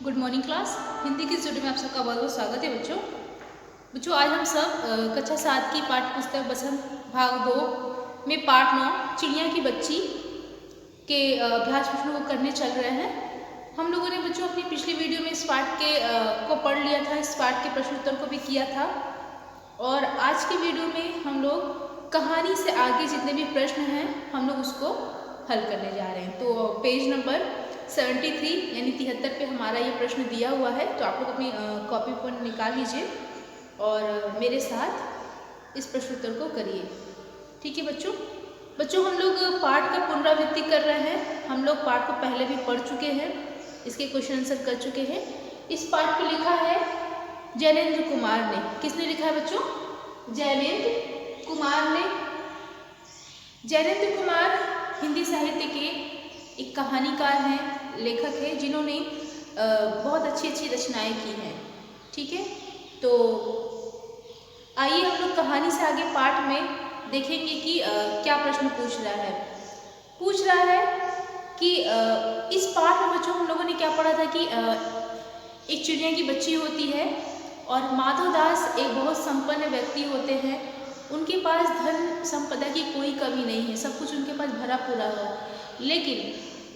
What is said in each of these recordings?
Good morning class. Hindi की studio में आप सबका बहुत बहुत स्वागत है बच्चों। आज हम सब कक्षा 7 की पाठ्य पुस्तक बसंत भाग 2 में पाठ 9 चिड़िया की बच्ची के अभ्यास प्रश्नों को करने चल रहे हैं। हम लोगों ने बच्चों अपनी पिछली वीडियो में इस पाठ के को पढ़ लिया था, इस पाठ के प्रश्न उत्तर को भी किया था और आज की वीडियो में हम लोग कहानी से आगे जितने भी प्रश्न हैं हम लोग उसको हल करने जा रहे हैं। तो पेज नंबर 73 यानी 73 पे हमारा ये प्रश्न दिया हुआ है। तो आप लोग अपनी कॉपी पर निकाल लीजिए और मेरे साथ इस प्रश्न उत्तर को करिए। ठीक है बच्चों हम लोग पाठ का पुनरावृत्ति कर रहे हैं। हम लोग पाठ को पहले भी पढ़ चुके हैं, इसके क्वेश्चन आंसर कर चुके हैं। इस पाठ को लिखा है जैनेन्द्र कुमार ने। किसने लिखा है बच्चों? जैनेन्द्र कुमार ने। जैनेन्द्र कुमार हिंदी साहित्य के एक कहानीकार हैं, लेखक हैं, जिन्होंने बहुत अच्छी अच्छी रचनाएं की हैं। ठीक है, तो आइए हम लोग कहानी से आगे पाठ में देखेंगे कि क्या प्रश्न पूछ रहा है कि इस पाठ में बच्चों हम लोगों ने क्या पढ़ा था कि एक चिड़िया की बच्ची होती है और माधवदास एक बहुत संपन्न व्यक्ति होते हैं। उनके पास धन संपदा की कोई कमी नहीं है, सब कुछ उनके पास भरा पूरा है। लेकिन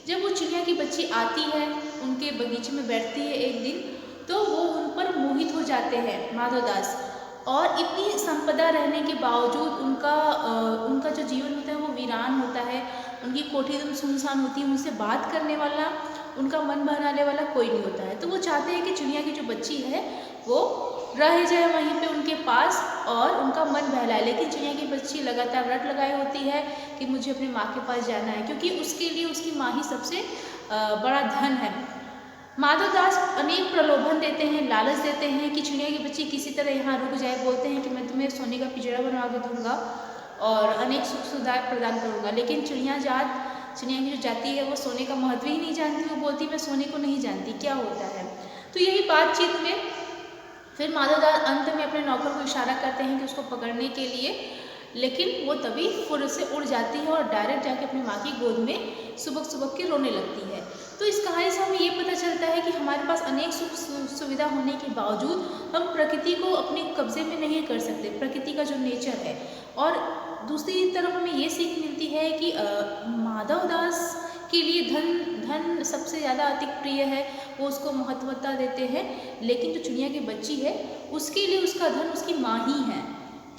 जब वो चिड़िया की बच्ची आती है, उनके बगीचे में बैठती है एक दिन, तो वो उन पर मोहित हो जाते हैं माधवदास। और इतनी संपदा रहने के बावजूद उनका जो जीवन होता है वो वीरान होता है। उनकी कोठी एकदम सुनसान होती है, उनसे बात करने वाला, उनका मन बहलाने वाला कोई नहीं होता है। तो वो चाहते हैं कि चिड़िया की जो बच्ची है वो रह जाए वहीं पे उनके पास और उनका मन बहलाए। लेकिन चिड़िया की बच्ची लगातार रट लगाई होती है कि मुझे अपनी माँ के पास जाना है, क्योंकि उसके लिए उसकी माँ ही सबसे बड़ा धन है। माधवदास अनेक प्रलोभन देते हैं, लालच देते हैं कि चिड़िया की बच्ची किसी तरह यहाँ रुक जाए। बोलते हैं कि मैं तुम्हें सोने का पिंजरा बनवा के दूंगा और अनेक सुख सुविधाएं प्रदान करूंगा। लेकिन चिड़िया की जो जाति है वो सोने का महत्व ही नहीं जानती। वो बोलती मैं सोने को नहीं जानती क्या होता है। तो यही बातचीत में फिर माधवदास अंत में अपने नौकर को इशारा करते हैं कि उसको पकड़ने के लिए, लेकिन वो तभी फुर से उड़ जाती है और डायरेक्ट जाके अपनी माँ की गोद में सुबह के रोने लगती है। तो इस कहानी से हमें ये पता चलता है कि हमारे पास अनेक सुख सुविधा होने के बावजूद हम प्रकृति को अपने कब्जे में नहीं कर सकते, प्रकृति का जो नेचर है। और दूसरी तरफ हमें ये सीख मिलती है कि माधवदास के लिए धन सबसे ज़्यादा अधिक प्रिय है, वो उसको महत्वता देते हैं। लेकिन जो चिड़िया की बच्ची है उसके लिए उसका धन उसकी माँ ही है।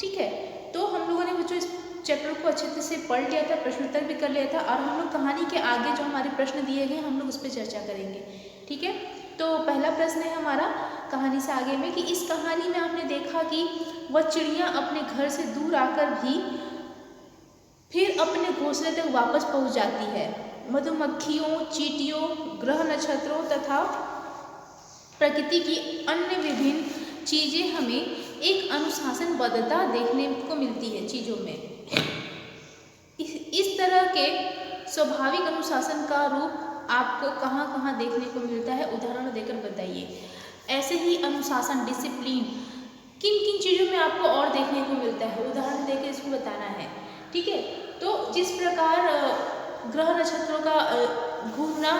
ठीक है, तो हम लोगों ने बच्चों इस चैप्टर को अच्छे से पढ़ लिया था, प्रश्नोत्तर भी कर लिया था और हम लोग कहानी के आगे जो हमारे प्रश्न दिए गए हम लोग उस पर चर्चा करेंगे। ठीक है, तो पहला प्रश्न है हमारा कहानी से आगे में कि इस कहानी में आपने देखा कि वह चिड़िया अपने घर से दूर आकर भी फिर अपने घोंसले तक वापस पहुंच जाती है। मधुमक्खियों, चींटियों, ग्रह नक्षत्रों तथा प्रकृति की अन्य विभिन्न चीजें हमें एक अनुशासनबद्धता देखने को मिलती है चीजों में। इस तरह के स्वाभाविक अनुशासन का रूप आपको कहाँ कहाँ देखने को मिलता है, उदाहरण देकर बताइए। ऐसे ही अनुशासन, डिसिप्लिन किन किन चीज़ों में आपको और देखने को मिलता है, उदाहरण देकर इसको बताना है। ठीक है, तो जिस प्रकार ग्रह नक्षत्रों का घूमना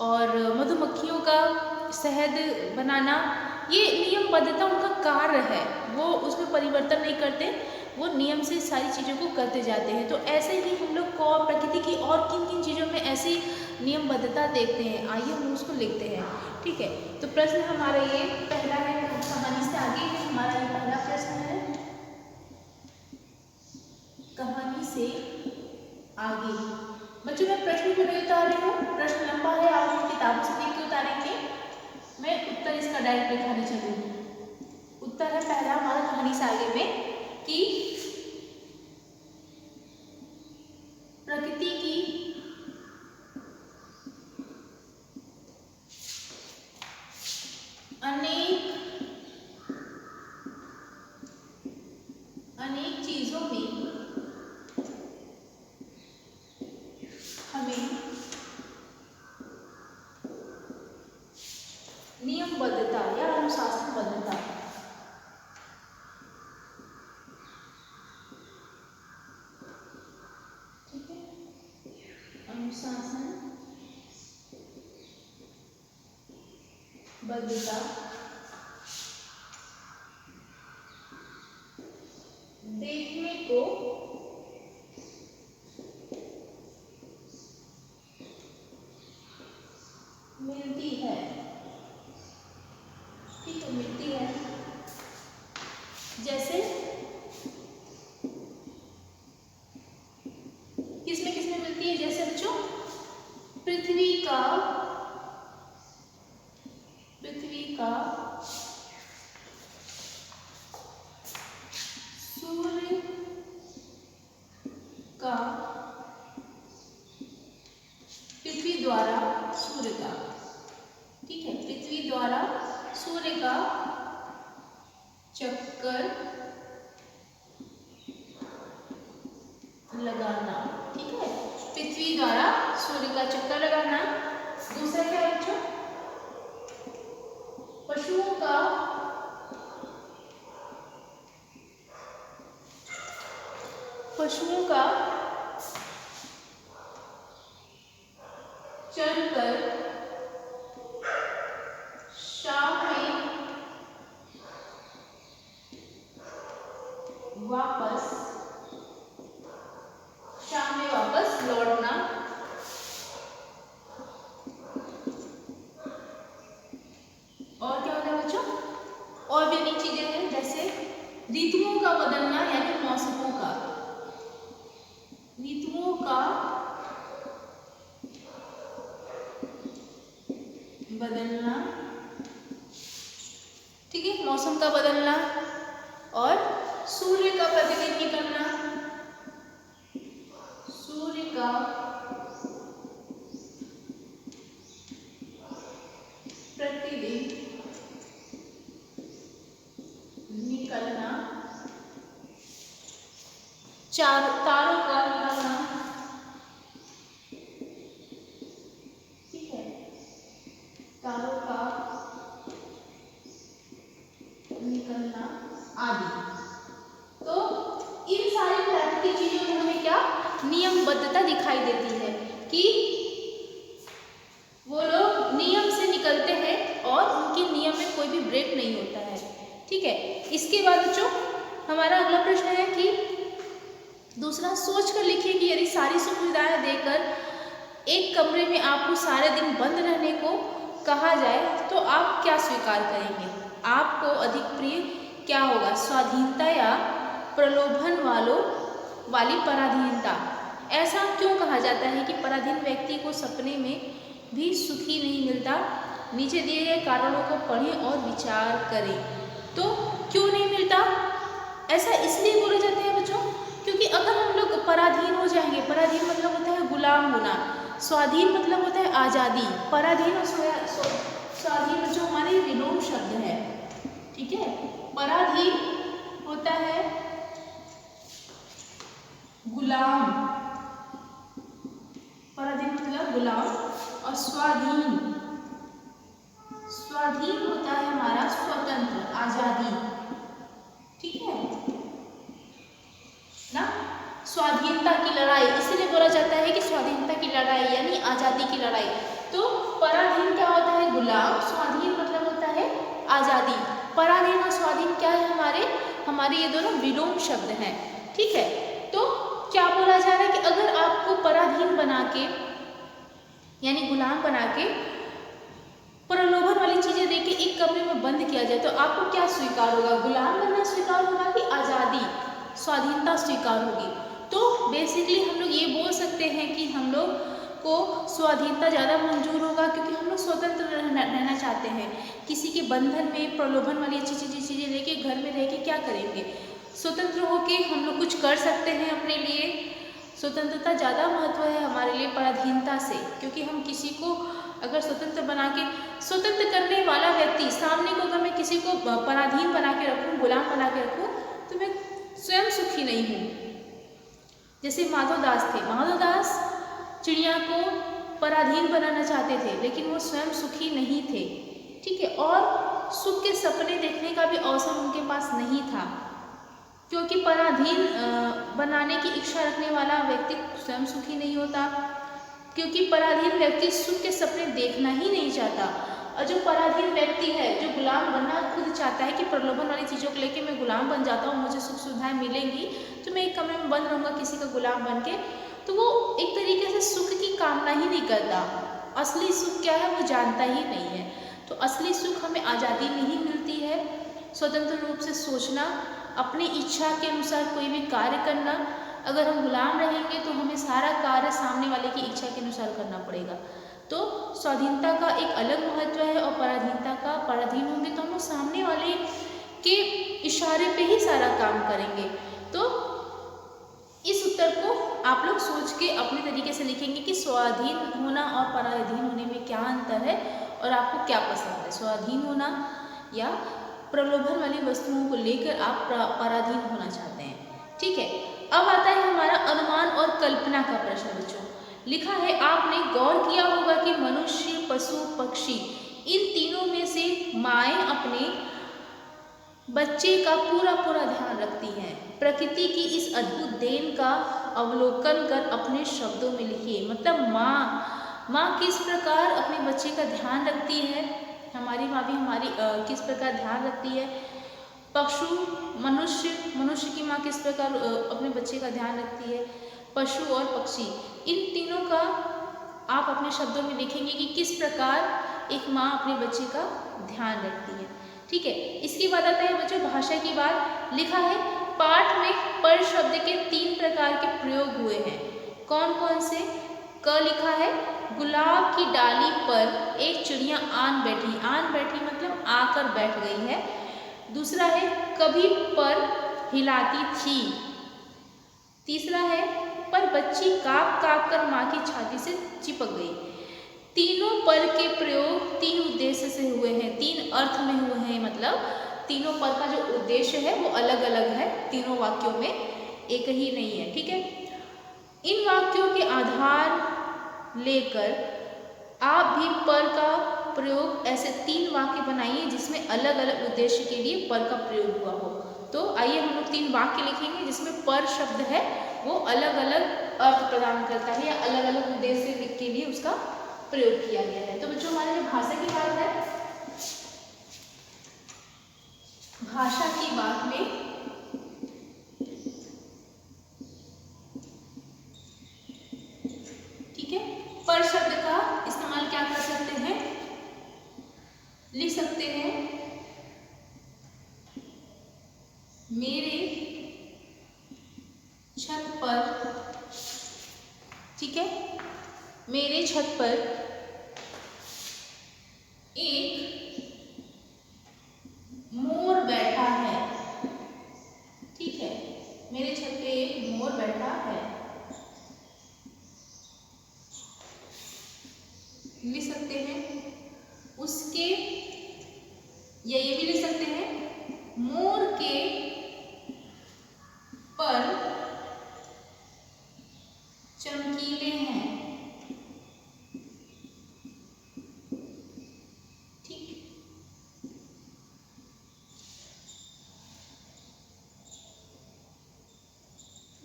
और मधुमक्खियों का शहद बनाना, ये नियमबद्धता उनका कार्य है, वो उसमें परिवर्तन नहीं करते, वो नियम से सारी चीज़ों को करते जाते हैं। तो ऐसे ही हम लोग को प्रकृति की और किन किन चीज़ों में ऐसी नियमबद्धता देखते हैं, आइए हम उसको लिखते हैं। ठीक है, तो प्रश्न हमारा ये पहला है, कहानी से आगे हमारा ये पहला प्रश्न है, कहानी से आगे। बच्चों मैं प्रश्न को नहीं उतार रही हूँ, प्रश्न लंबा है, आप लोग किताबों से देख के उतारेंगे, मैं उत्तर इसका डायरेक्ट लिखाने चलूँगी। उत्तर है पहला हमारा कहानी से आगे में कि प्रकृति की अनेक चीजों में हमें नियमबद्धता या अनुशासनबद्धता अनुशासन बद्धता देखने को मिलती है। ठीक है, मिलती है। जैसे किसमें किसमें मिलती है? जैसे बच्चों पृथ्वी का सूर्य का, पृथ्वी द्वारा सूर्य का, ठीक है, पृथ्वी द्वारा सूर्य का चक्कर लगाना। ठीक है, पृथ्वी द्वारा सूर्य का चक्कर लगाना। दूसरा क्या है बच्चों? पशुओं का चलकर शाम में वापस लौटना। और क्या होता है बच्चों? और भी अनेक चीजें हैं, जैसे ऋतुओं का बदलना, यानी मौसमों का, ऋतुओं का बदलना। ठीक है, मौसम का बदलना। और सूर्य का प्रतिदिन करना, सूर्य का प्रतिदिन निकलना। तारों का निकलना। ठीक है, तारों का निकलना आदि। तो इन सारी प्राकृतिक चीजों में हमें क्या नियमबद्धता दिखाई देती है कि वो लोग नियम से निकलते हैं और उनके नियम में कोई भी ब्रेक नहीं होता है। ठीक है, इसके बाद बच्चों हमारा अगला प्रश्न है कि दूसरा, सोच कर लिखिए कि यदि सारी सुविधाएं देकर एक कमरे में आपको सारे दिन बंद रहने को कहा जाए तो आप क्या स्वीकार करेंगे? आपको अधिक प्रिय क्या होगा, स्वाधीनता या प्रलोभन वाली पराधीनता? ऐसा क्यों कहा जाता है कि पराधीन व्यक्ति को सपने में भी सुखी नहीं मिलता? नीचे दिए गए कारणों को पढ़ें और विचार करें। तो क्यों नहीं मिलता? ऐसा इसलिए बोले जाते हैं बच्चों क्योंकि अगर हम लोग पराधीन हो जाएंगे, पराधीन मतलब होता है गुलाम होना, स्वाधीन मतलब होता है आज़ादी। पराधीन और स्वाधीन जो हमारे विलोम शब्द है। ठीक है, पराधीन होता है गुलाम, पराधीन मतलब गुलाम, और स्वाधीन होता है हमारा स्वतंत्र, आजादी। ठीक है ना, स्वाधीनता की लड़ाई, इसलिए बोला जाता है कि स्वाधीनता की लड़ाई यानी आजादी की लड़ाई। तो पराधीन क्या होता है? गुलाम। स्वाधीन मतलब होता है आजादी। पराधीन और स्वाधीन क्या है? हमारे ये दोनों विलोम शब्द हैं। ठीक है, तो क्या बोला जा रहा है कि अगर आपको पराधीन बना के यानी गुलाम बना के प्रलोभन वाली चीजें देके एक कमरे में बंद किया जाए तो आपको क्या स्वीकार होगा? गुलाम बनना स्वीकार होगा कि आज़ादी, स्वाधीनता स्वीकार होगी? तो बेसिकली हम लोग ये बोल सकते हैं कि हम लोग को स्वाधीनता ज़्यादा मंजूर होगा क्योंकि हम लोग स्वतंत्र रहना चाहते हैं। किसी के बंधन में प्रलोभन वाली अच्छी चीज़ें लेके घर में रह के क्या करेंगे? स्वतंत्र होके हम लोग कुछ कर सकते हैं अपने लिए। स्वतंत्रता ज़्यादा महत्व है हमारे लिए पराधीनता से, क्योंकि हम किसी को अगर स्वतंत्र बना के, स्वतंत्र करने वाला व्यक्ति सामने को अगर मैं किसी को पराधीन बना के रखूँ, गुलाम बना के रखूँ तो मैं स्वयं सुखी नहीं हूँ। जैसे माधवदास थे, माधवदास चिड़िया को पराधीन बनाना चाहते थे लेकिन वो स्वयं सुखी नहीं थे। ठीक है, और सुख के सपने देखने का भी अवसर उनके पास नहीं था, क्योंकि पराधीन बनाने की इच्छा रखने वाला व्यक्ति स्वयं सुखी नहीं होता, क्योंकि पराधीन व्यक्ति सुख के सपने देखना ही नहीं चाहता। और जो पराधीन व्यक्ति है, जो गुलाम बनना खुद चाहता है कि प्रलोभन वाली चीज़ों को लेके मैं गुलाम बन जाता हूँ, मुझे सुख सुविधाएं मिलेंगी तो मैं एक कमरे में बंद रहूँगा किसी का गुलाम बन के, तो वो एक तरीके से सुख की कामना ही नहीं करता। असली सुख क्या है वो जानता ही नहीं है। तो असली सुख हमें आज़ादी में ही मिलती है, स्वतंत्र रूप से सोचना, अपनी इच्छा के अनुसार कोई भी कार्य करना। अगर हम गुलाम रहेंगे तो हमें सारा कार्य सामने वाले की इच्छा के अनुसार करना पड़ेगा। तो स्वाधीनता का एक अलग महत्व है और पराधीनता का, पराधीन होंगे तो हम लोग सामने वाले के इशारे पे ही सारा काम करेंगे। तो इस उत्तर को आप लोग सोच के अपने तरीके से लिखेंगे कि स्वाधीन होना और पराधीन होने में क्या अंतर है और आपको क्या पसंद है, स्वाधीन होना या प्रलोभन वाली वस्तुओं को लेकर आप पराधीन होना चाहते हैं। ठीक है, अब आता है हमारा अनुमान और कल्पना का प्रश्न। बच्चों लिखा है, आपने गौर किया होगा कि मनुष्य, पशु, पक्षी इन तीनों में से माएँ अपने बच्चे का पूरा पूरा ध्यान रखती हैं। प्रकृति की इस अद्भुत देन का अवलोकन कर अपने शब्दों में लिखिए। मतलब माँ किस प्रकार अपने बच्चे का ध्यान रखती है, हमारी माँ भी हमारी किस प्रकार ध्यान रखती है। पशु, मनुष्य की माँ किस प्रकार अपने बच्चे का ध्यान रखती है। पशु और पक्षी, इन तीनों का आप अपने शब्दों में लिखेंगे कि किस प्रकार एक माँ अपने बच्चे का ध्यान रखती है। ठीक है, इसके बाद आता है बच्चों भाषा की बात। लिखा है, पाठ में पर शब्द के 3 प्रकार के प्रयोग हुए हैं। कौन कौन से? क लिखा है, गुलाब की डाली पर एक चिड़िया आन बैठी। आन बैठी मतलब आकर बैठ गई है। दूसरा है, कभी पर हिलाती थी। तीसरा है, पर बच्ची काँप काँप कर माँ की छाती से चिपक गई। तीनों पर के प्रयोग 3 उद्देश्य से हुए हैं, 3 अर्थ में हुए हैं। मतलब तीनों पर का जो उद्देश्य है वो अलग अलग है, तीनों वाक्यों में एक ही नहीं है। ठीक है, इन वाक्यों के आधार लेकर आप भी पर का प्रयोग ऐसे 3 वाक्य बनाइए जिसमें अलग अलग उद्देश्य के लिए पर का प्रयोग हुआ हो। तो आइए हम लोग 3 वाक्य लिखेंगे जिसमें पर शब्द है वो अलग अलग अर्थ प्रदान करता है या अलग अलग उद्देश्य के लिए उसका प्रयोग किया गया है। तो बच्चों हमारे जो भाषा की बात है, भाषा की बात में ठीक है, पर शब्द का इस्तेमाल क्या कर सकते हैं, लिख सकते हैं, मेरे छत पर। ठीक है, मेरे छत पर एक मोर बैठा है। ठीक है, मेरे छत पे एक मोर बैठा है। लिख सकते हैं उसके, या ये भी लिख सकते हैं, मोर के पर चमकीले हैं।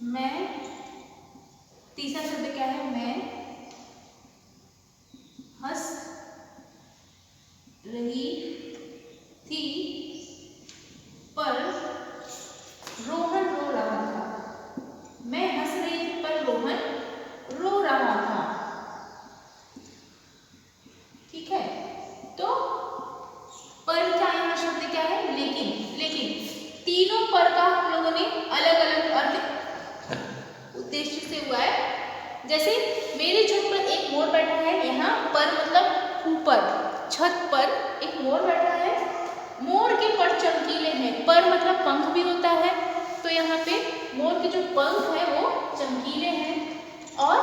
मैं, तीसरा शब्द क्या है, मैं हंस रही थी पर रोहन रो रहा था। मैं हंस रही थी पर रोहन रो रहा था। ठीक है, तो पर का यहाँ शब्द क्या है, लेकिन। लेकिन तीनों पर का हम लोगों ने अलग अलग अर्थ उद्देश्य से हुआ है। जैसे मेरे छत पर एक मोर बैठा है, यहाँ पर मतलब ऊपर, छत पर एक मोर बैठा है, मोर के पर चमकीले हैं। पर मतलब पंख भी होता है, तो यहाँ पे मोर के जो पंख है वो चमकीले हैं। और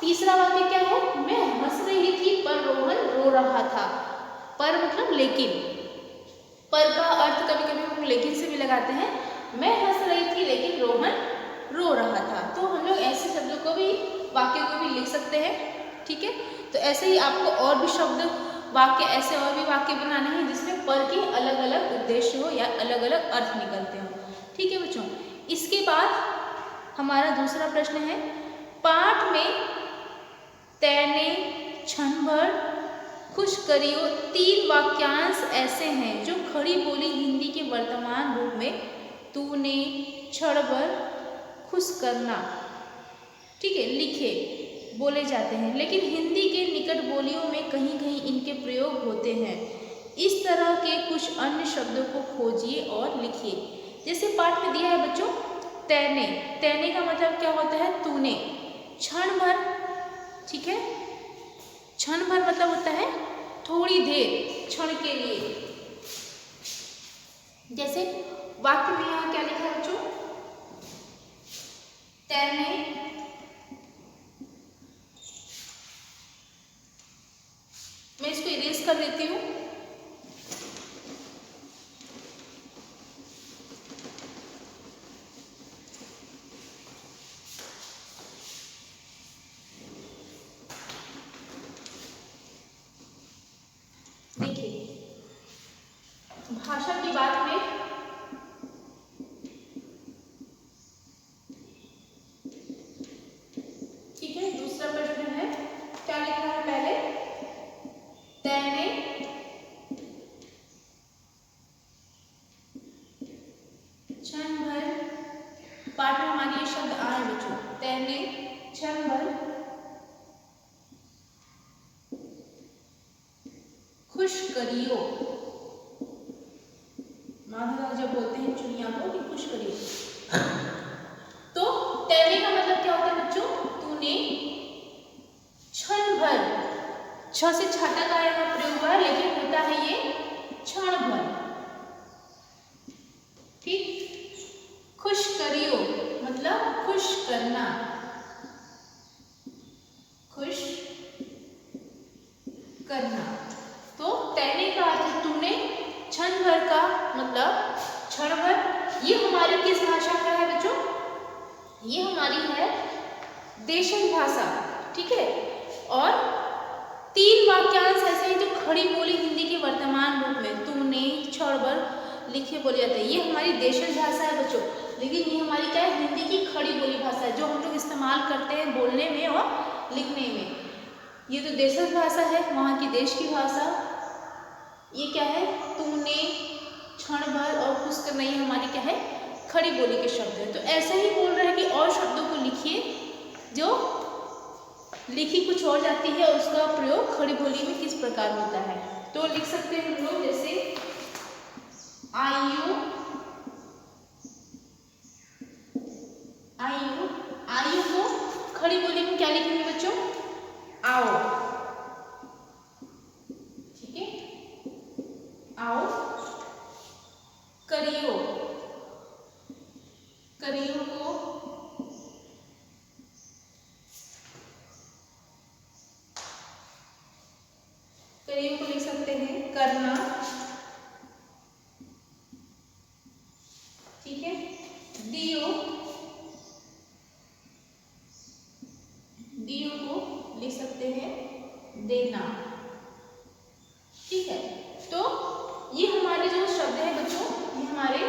तीसरा वाक्य क्या है, मैं हंस रही थी पर रोहन रो रहा था। पर मतलब लेकिन, पर का अर्थ कभी कभी हम लेकिन से भी लगाते हैं। मैं हंस रही थी लेकिन रोहन रो रहा था। तो हम लोग ऐसे शब्दों को भी, वाक्य को भी लिख सकते हैं। ठीक है, तो ऐसे ही आपको और भी शब्द, वाक्य, ऐसे और भी वाक्य बनाने हैं जिसमें पर के अलग अलग उद्देश्य हो या अलग अलग अर्थ निकलते हो। ठीक है बच्चों, इसके बाद हमारा दूसरा प्रश्न है, पाठ में तैरने क्षण भर खुश करियो। 3 वाक्यांश ऐसे हैं जो खड़ी बोली हिंदी के वर्तमान रूप में तूने, क्षण भर, खुश करना, ठीक है, लिखे बोले जाते हैं, लेकिन हिंदी के निकट बोलियों में कहीं कहीं इनके प्रयोग होते हैं। इस तरह के कुछ अन्य शब्दों को खोजिए और लिखिए। जैसे पाठ में दिया है बच्चों, तैने, तैने का मतलब क्या होता है? तूने। क्षण भर, ठीक है, क्षण भर मतलब होता है थोड़ी देर, क्षण के लिए। जैसे वाक्य में यहाँ क्या लिखा है बच्चों? तैने मैं इसको इरेज कर देती हूँ। देखिए, भाषा की बात में ठीक है, दूसरा प्रश्न है, क्या लिखा है पहले? तैने क्षण भर, पाठ में हमारे ये शब्द आए बच्चों, तैने क्षण भर खुश करियो। माधव जब बोलते हैं चिड़िया को कि खुश करियो, तो तैने का मतलब क्या होता है बच्चों? तूने क्षण भर, छ से छाटा का यहाँ प्रयोग हुआ है, लेकिन होता है ये क्षण भर, ठीक। खुश करियो मतलब खुश करना, खुश करना। तो तैने का अर्थ तूने, क्षण भर का मतलब क्षण भर। ये हमारी किस भाषा का है बच्चों? ये हमारी है देशज भाषा, ठीक है। और 3 वाक्यांश ऐसे हैं जो खड़ी बोली हिंदी के वर्तमान रूप में तूने, क्षण भर लिखे बोले जाते हैं। ये हमारी देशज भाषा है बच्चों, लेकिन ये हमारी क्या है? हिंदी की खड़ी बोली भाषा है, जो हम लोग इस्तेमाल करते हैं बोलने में और लिखने में। ये तो देशज भाषा है, वहाँ की देश की भाषा। ये क्या है? तूने, क्षण भर और खुश करना, ये हमारी क्या है? खड़ी बोली के शब्द है। तो ऐसा ही बोल रहा है कि और शब्दों को लिखिए जो लिखी कुछ और जाती है, उसका प्रयोग खड़ी बोली में किस प्रकार होता है। तो लिख सकते हैं हम लोग, जैसे आयु, आयु, आयु को खड़ी बोली में क्या लिखेंगे बच्चों? आओ, ठीक है, आओ। करियो, करियो को लिख सकते हैं करना, ठीक है। दियो, दियो को लिख सकते हैं देना, ठीक है। तो ये हमारे जो शब्द है बच्चों, ये हमारे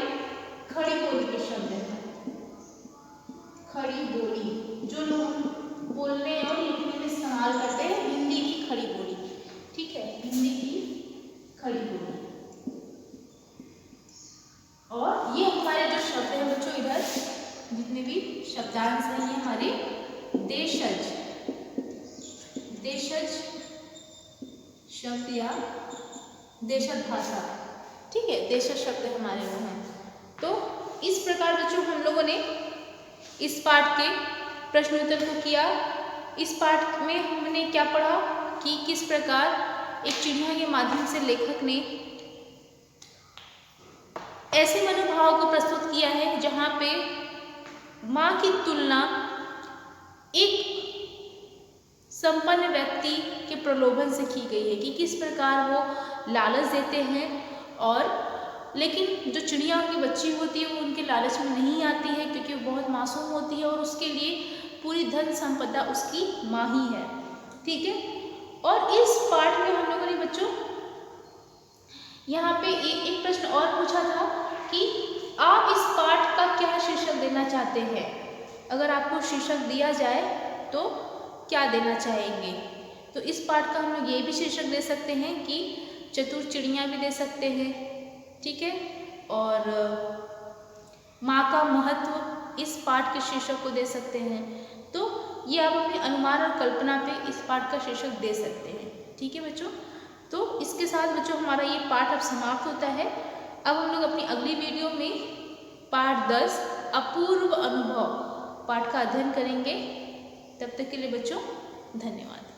खड़ी बोली के शब्द हैं। खड़ी बोली जो लोग बोलने और लिखने में इस्तेमाल करते हैं, हिंदी की खड़ी बोली, ठीक है, हिंदी की खड़ी बोली। और ये हमारे जो शब्द हैं बच्चों, इधर जितने भी शब्दांश हैं, ये हमारे देशज, देशज शब्द या देशज भाषा, ठीक है, देशज शब्द हमारे वो हैं। तो इस प्रकार बच्चों हम लोगों ने इस पाठ के प्रश्न उत्तर को किया। इस पाठ में हमने क्या पढ़ा कि किस प्रकार एक चिड़िया के माध्यम से लेखक ने ऐसे मनोभाव को प्रस्तुत किया है जहाँ पे माँ की तुलना एक संपन्न व्यक्ति के प्रलोभन से की गई है, कि किस प्रकार वो लालच देते हैं, और लेकिन जो चिड़िया की बच्ची होती है वो उनके लालच में नहीं आती है, क्योंकि वो बहुत मासूम होती है और उसके लिए पूरी धन संपदा उसकी माँ ही है, ठीक है। और इस पाठ में हम लोगों ने बच्चों यहाँ पे एक प्रश्न और पूछा था कि आप इस पाठ का क्या शीर्षक देना चाहते हैं। अगर आपको शीर्षक दिया जाए तो क्या देना चाहेंगे? तो इस पाठ का हम लोग ये भी शीर्षक दे सकते हैं कि चतुर चिड़ियाँ भी दे सकते हैं, ठीक है। और माँ का महत्व इस पाठ के शीर्षक को दे सकते हैं। तो ये आप अपने अनुमान और कल्पना पे इस पाठ का शीर्षक दे सकते हैं, ठीक है बच्चों। तो इसके साथ बच्चों हमारा ये पाठ अब समाप्त होता है। अब हम लोग अपनी अगली वीडियो में पाठ 10 अपूर्व अनुभव पाठ का अध्ययन करेंगे। तब तक के लिए बच्चों धन्यवाद।